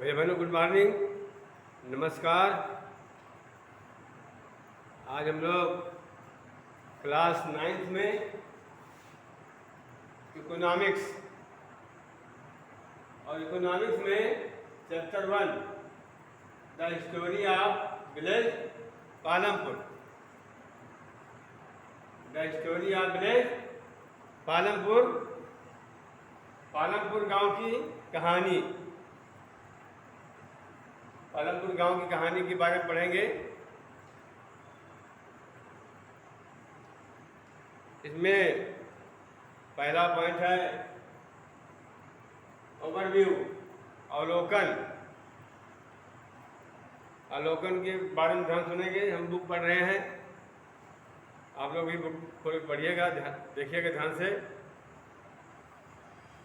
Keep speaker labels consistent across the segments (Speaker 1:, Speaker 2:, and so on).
Speaker 1: मेरे बहनों good morning, नमस्कार। आज हम लोग क्लास 9th में इकोनॉमिक्स में chapter 1 the history of village Palampur. The history of village Palampur गांव की कहानी। पालमपुर गांव की कहानी के बारे में पढ़ेंगे। इसमें पहला पॉइंट है ओवरव्यू, अवलोकन के बारे में ध्यान सुनेंगे। हम बुक पढ़ रहे हैं, आप लोग भी बुक खोल पढ़िएगा, देखिएगा ध्यान से।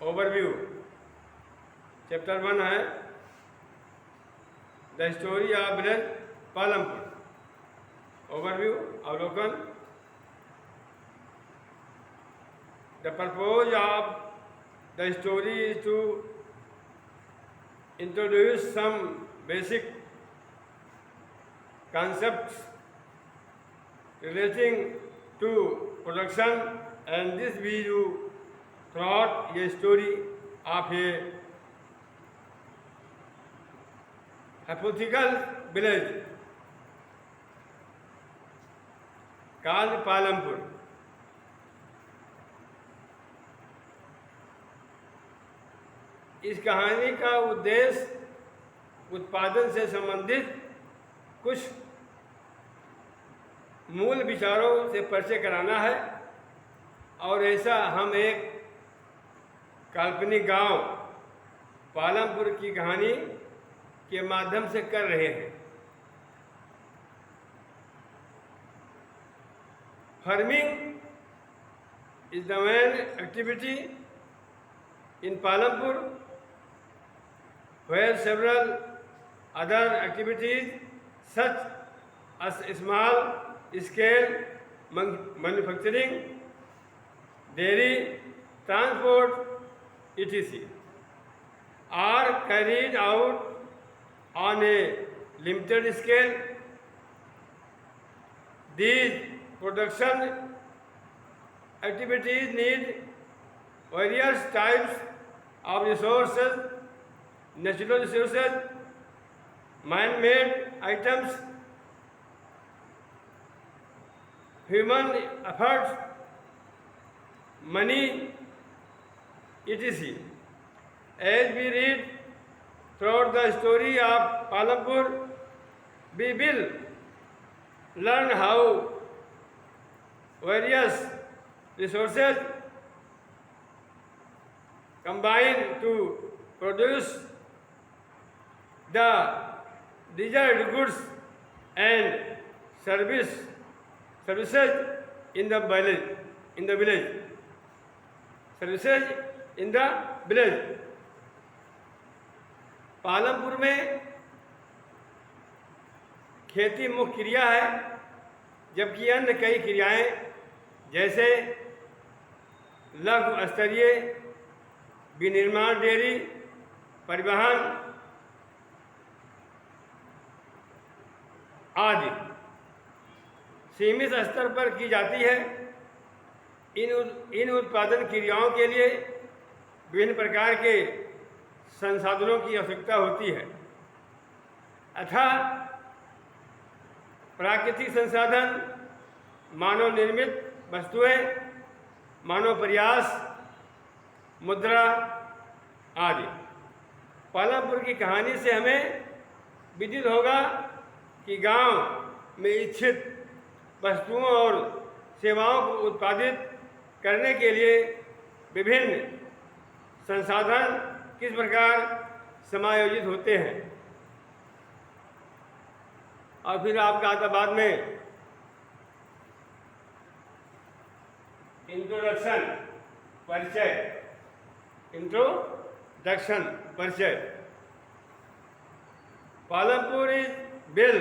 Speaker 1: ओवरव्यू चैप्टर 1 है the history of village Palampur. Overview अवलोकन। The purpose of the story is to introduce some basic concepts relating to production, and this view throughout a story of a hypothetical village called Palampur. इस कहानी का उद्देश्य उत्पादन से संबंधित कुछ मूल विचारों से परिचय कराना है, और ऐसा हम एक काल्पनिक गांव पालमपुर की कहानी के माध्यम से कर रहे हैं। Farming is the main activity in Palampur, where several other activities such as small scale manufacturing, dairy, transport, etc. are carried out on a limited scale. These production activities need various types of resources, natural resources, man-made items, human efforts, money, etc. As we read throughout the story of Palampur, we will learn how various resources combine to produce the desired goods and services in the village. Services in the village. Palampur में खेती मुख्य क्रिया है, जबकि अन्य कई क्रियाएं जैसे लघु स्तरीय विनिर्माण, डेयरी, परिवहन आदि सीमित स्तर पर की जाती है। इन उत्पादन क्रियाओं के लिए विभिन्न प्रकार के संसाधनों की आवश्यकता होती है, अतः प्राकृतिक संसाधन, मानव निर्मित वस्तुएं, मानव प्रयास, मुद्रा आदि। पालमपुर की कहानी से हमें विदित होगा कि गांव में इच्छित वस्तुओं और सेवाओं को उत्पादित करने के लिए विभिन्न संसाधन किस प्रकार समायोजित होते हैं। और फिर आपका आता बाद में इंट्रोडक्शन परिचय। Palampur is well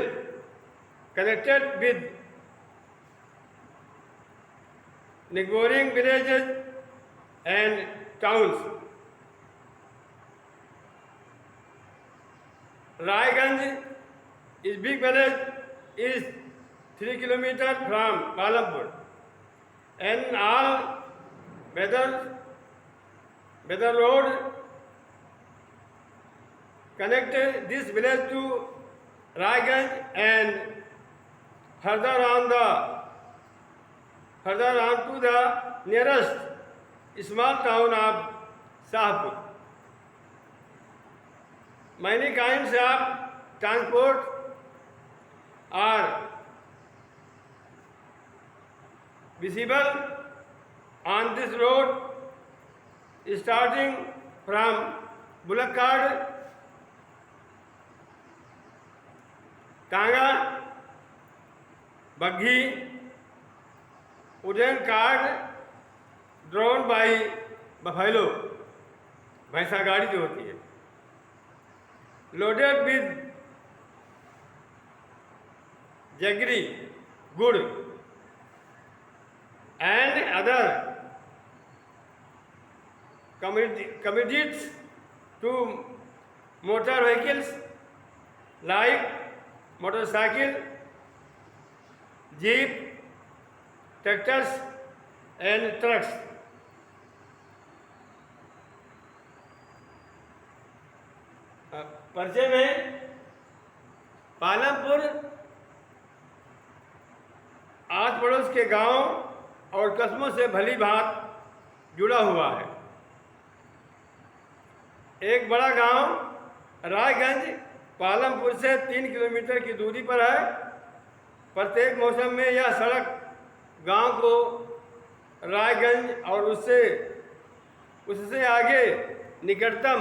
Speaker 1: connected with neighboring villages and towns. Raiganj is big village, is 3 kilometers from Palampur, and all weather road connect this village to Raiganj and further on to the nearest small town of Shahpur. Many kinds of transport are visible on this road, starting from Bullock Cart, Tanga, Baghi, wooden cart drawn by buffalo, भैंसा गाड़ी जो होती है, loaded with jaggery, good and other commodities to motor vehicles like motorcycle, jeep, tractors and trucks. परिचय में पालमपुर आस पड़ोस के गांव और कस्बों से भली भांत जुड़ा हुआ है। एक बड़ा गांव रायगंज पालमपुर से 3 किलोमीटर की दूरी पर है। प्रत्येक मौसम में यह सड़क गांव को रायगंज और उससे आगे निकटतम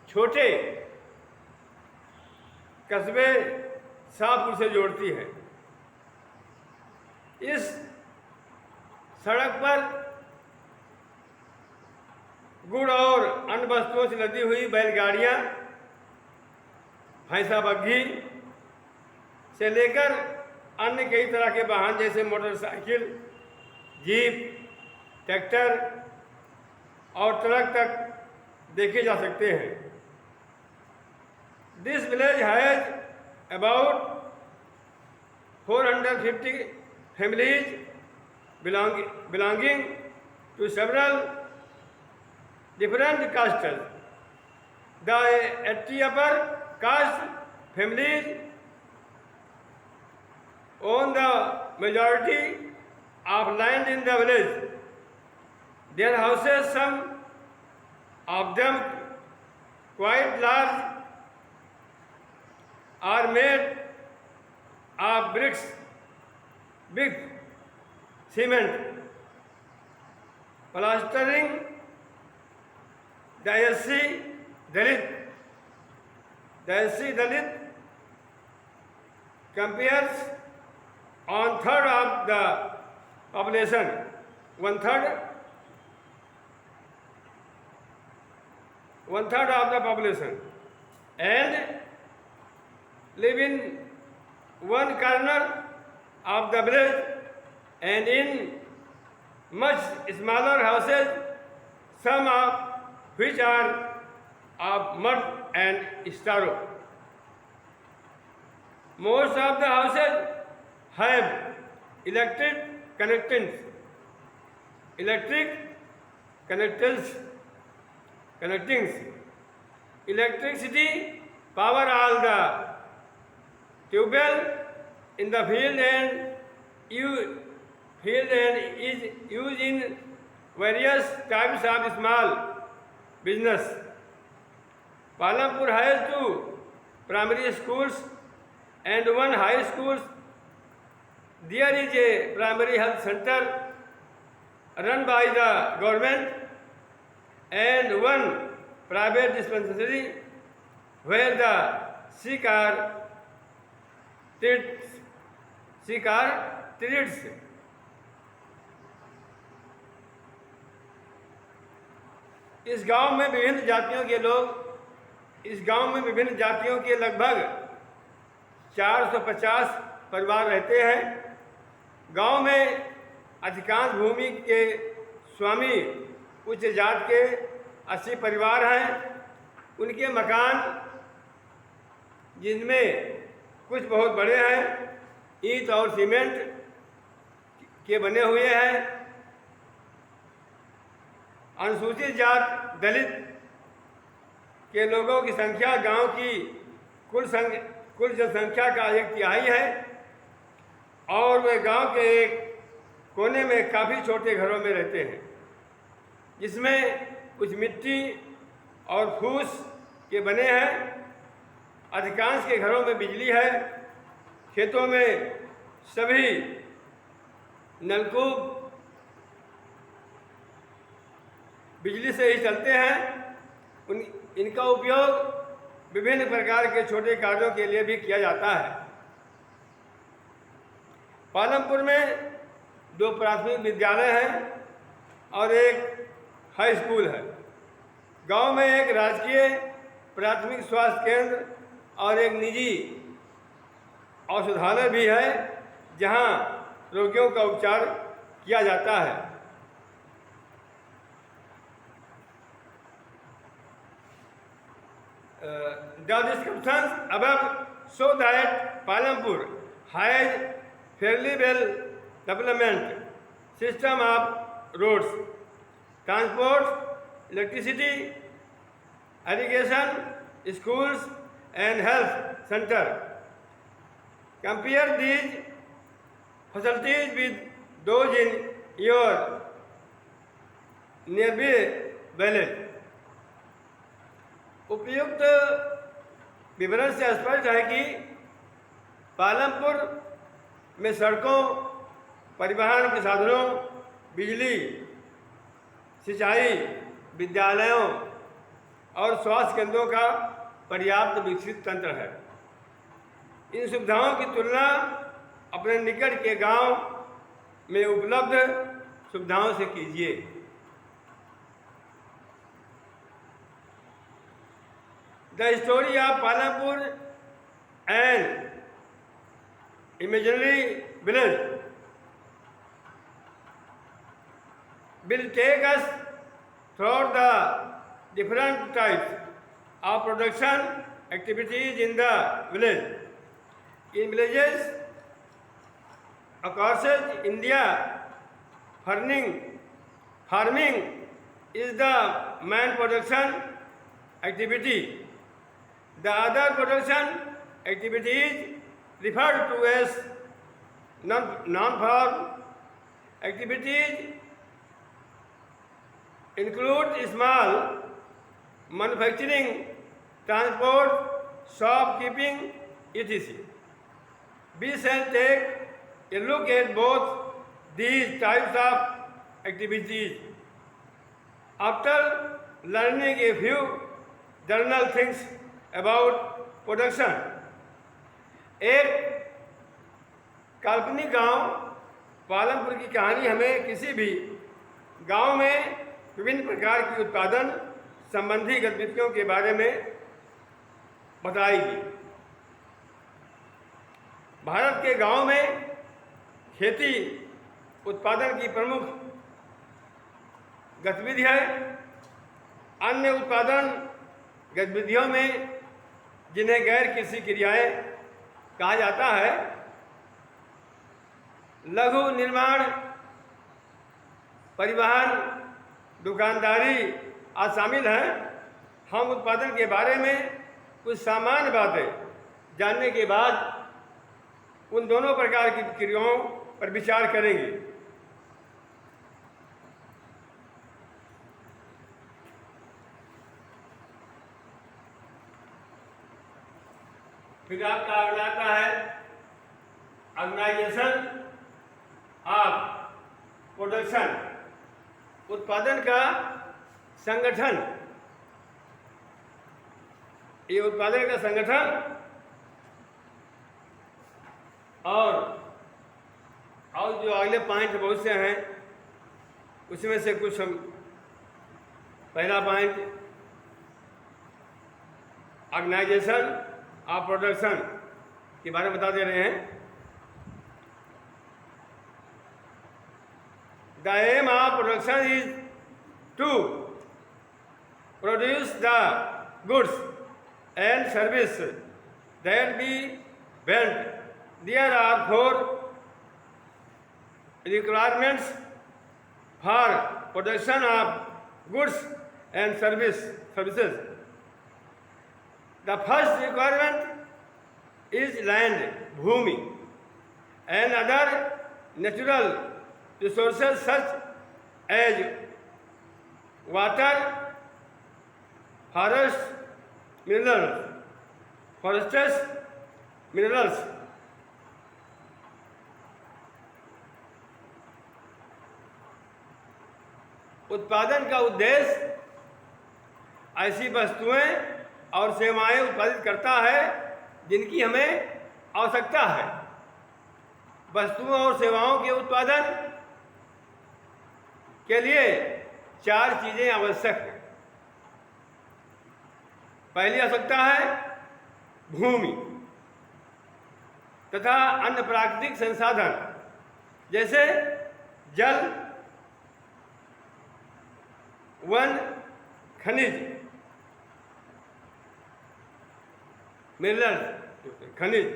Speaker 1: छोटे कस्बे शाहपुर से जोड़ती है। इस सड़क पर गुड़ और अन्य वस्तुओं से लदी हुई बैलगाड़ियाँ, भैंसा बग्घी से लेकर अन्य कई तरह के वाहन जैसे मोटरसाइकिल, जीप, ट्रैक्टर और ट्रक तक देखे जा सकते हैं। This village has about 450 families belonging to several different castes. The 80 upper caste families own the majority of land in the village. Their houses, some of them quite large, are made of bricks, big cement, plastering. The SC Dalit compares on third of the population, one third of the population, and live in one corner of the village and in much smaller houses, some of which are of mud and straw. Most of the houses have electric connectings. Electricity power all the tubewell in the field and is used in various types of small business. Palampur has 2 primary schools and 1 high school. There is a primary health center run by the government and 1 private dispensary where the sick are treated. इस गांव में विभिन्न जातियों के लगभग 450 परिवार रहते हैं। गांव में अधिकांश भूमि के स्वामी उच्च जात के 80 परिवार हैं। उनके मकान जिनमें कुछ बहुत बड़े हैं, ईंट और सीमेंट के बने हुए हैं। अनुसूचित जात दलित के लोगों की संख्या गांव की कुल जनसंख्या का 1/3 है और वे गांव के एक कोने में काफ़ी छोटे घरों में रहते हैं, जिसमें कुछ मिट्टी और फूस के बने हैं। अधिकांश के घरों में बिजली है। खेतों में सभी नलकूप बिजली से ही चलते हैं। इनका उपयोग विभिन्न प्रकार के छोटे कार्यों के लिए भी किया जाता है। पालमपुर में 2 प्राथमिक विद्यालय हैं और एक हाई स्कूल है। गांव में एक राजकीय प्राथमिक स्वास्थ्य केंद्र और एक निजी औषधालय भी है, जहां रोगियों का उपचार किया जाता है। The descriptions above show that Palampur has fairly well development system of roads, transport, electricity, irrigation, schools, and health center. Compare these facilities with those in your nearby village. उपयुक्त विवरण से स्पष्ट है कि पालमपुर में सड़कों, परिवहन के साधनों, बिजली, सिंचाई, विद्यालयों और स्वास्थ्य केंद्रों का पर्याप्त विकसित तंत्र है। इन सुविधाओं की तुलना अपने निकट के गांव में उपलब्ध सुविधाओं से कीजिए। The story of Palampur and imaginary village will take us through the different types of production activities in the village. In villages across India, farming is the main production activity. The other production activities referred to as non-farm activities include small manufacturing, transport, shopkeeping, etc. We shall take a look at both these types of activities. After learning a few general things about production, एक काल्पनिक गांव पालमपुर की कहानी हमें किसी भी गांव में विभिन्न प्रकार की उत्पादन संबंधी गतिविधियों के बारे में बताएगी। भारत के गांव में खेती उत्पादन की प्रमुख गतिविधि है। अन्य उत्पादन गतिविधियों में, जिन्हें गैर कृषि क्रियाएं कहा जाता है, लघु निर्माण, परिवहन, दुकानदारी आदि शामिल हैं। हम उत्पादन के बारे में कुछ सामान्य बातें जानने के बाद उन दोनों प्रकार की क्रियाओं पर विचार करेंगे। फिर आपका अगला आता है ऑर्गेनाइजेशन ऑफ प्रोडक्शन, उत्पादन का संगठन। ये उत्पादन का संगठन और जो अगले पॉइंट बहुत से हैं, उसमें से कुछ हम पहला पॉइंट ऑर्गेनाइजेशन ऑफ प्रोडक्शन के बारे में बता दे रहे हैं। The aim of production is to produce the goods and service that be bent. There are 4 requirements for production of goods and services. The first requirement is land, bhumi, and other natural resources such as water, forests, minerals. उत्पादन का उद्देश्य ऐसी वस्तुएं और सेवाएं उत्पादित करता है जिनकी हमें आवश्यकता है। वस्तुओं और सेवाओं के उत्पादन के लिए 4 चीज़ें आवश्यक हैं। पहली आवश्यकता है भूमि तथा अन्य प्राकृतिक संसाधन जैसे जल, वन, खनिज, मिनरल, खनिज।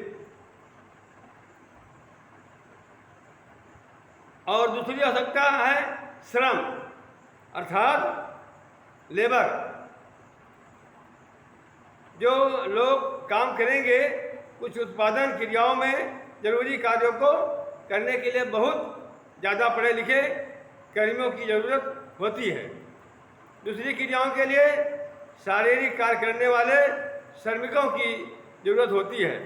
Speaker 1: और दूसरी आवश्यकता है श्रम अर्थात लेबर। जो लोग काम करेंगे कुछ उत्पादन क्रियाओं में जरूरी कार्यों को करने के लिए बहुत ज़्यादा पढ़े लिखे कर्मियों की ज़रूरत होती है। दूसरी क्रियाओं के लिए शारीरिक कार्य करने वाले श्रमिकों की ज़रूरत होती है।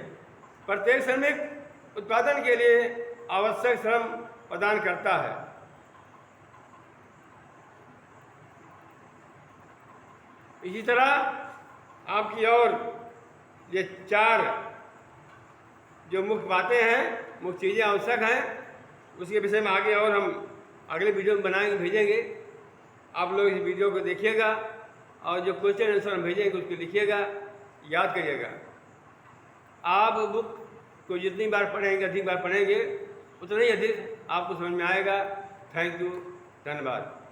Speaker 1: प्रत्येक श्रमिक उत्पादन के लिए आवश्यक श्रम प्रदान करता है। इसी तरह आपकी और ये 4 जो मुख्य बातें हैं, मुख्य चीज़ें आवश्यक हैं, उसके विषय में आगे और हम अगले वीडियो में बनाएंगे, भेजेंगे। आप लोग इस वीडियो को देखिएगा और जो क्वेश्चन आंसर हम भेजेंगे उसको लिखिएगा, याद करिएगा। आप बुक को जितनी बार पढ़ेंगे, अधिक बार पढ़ेंगे, उतना ही अधिक आपको समझ में आएगा। थैंक यू, धन्यवाद।